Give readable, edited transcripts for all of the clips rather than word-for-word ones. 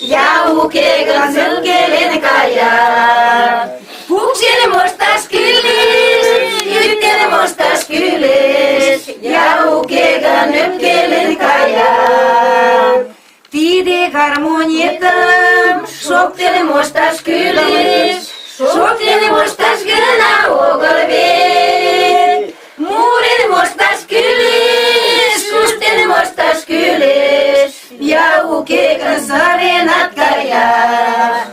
Yavuke gansın gelin kaya. Pukşeni mostaş güliş, yükteni mostaş güliş. Yavuke ganıp gelin kaya. Tide harmoniyetim, şokteni mostaş güliş. Şokteni mostaş gına oğul ver. Mureni mostaş güliş, şuşteni mostaş güliş. Yavuke gansın kaya.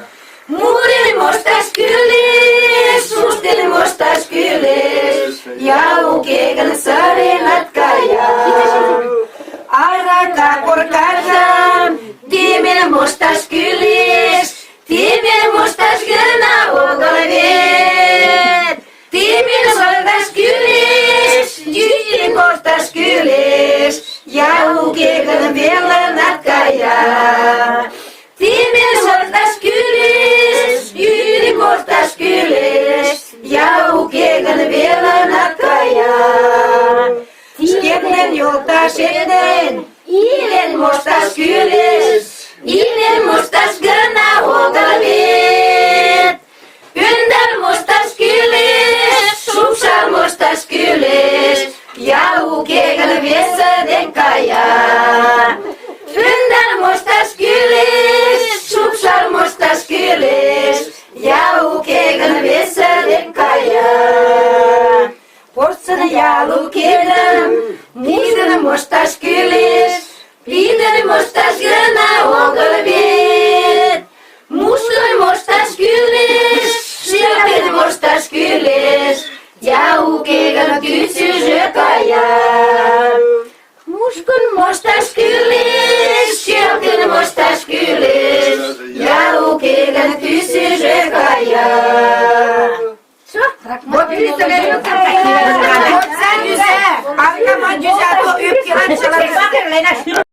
Mureni mostaş güliş, şuşteni mostaş güliş. Yavuke gansın kaya. Araka korkarsan, timene mostaş güliş. Timene mostaş gına oğul ver. Timene mostaş güliş, yüzün mostaş güliş. Yavuke gansın kaya. Timene mostaş güliş, yüzün mostaş güliş. Yavuke gansın kaya. Şeklen yoldaş etlen, ilen mostaş güliş. İlen mostaş gına oğul ver. Ünder mostaş güliş, şupşar mostaş güliş. Yavuke gansın kaya. Ünder mostaş güliş, şupşar mostaş güliş. Yavuke gansın kaya. Portsana yavukedim, nidin mostaş güliş. Pidin mostaş gına oğul ver. Muşkun mostaş güliş, şilpin mostaş güliş. Yavuke gansın kaya. Muşkun mostaş güliş, şilpin mostaş güliş. Yavuke gansın kaya. Вот представляю, вот за arkama güzel o öpki açılır.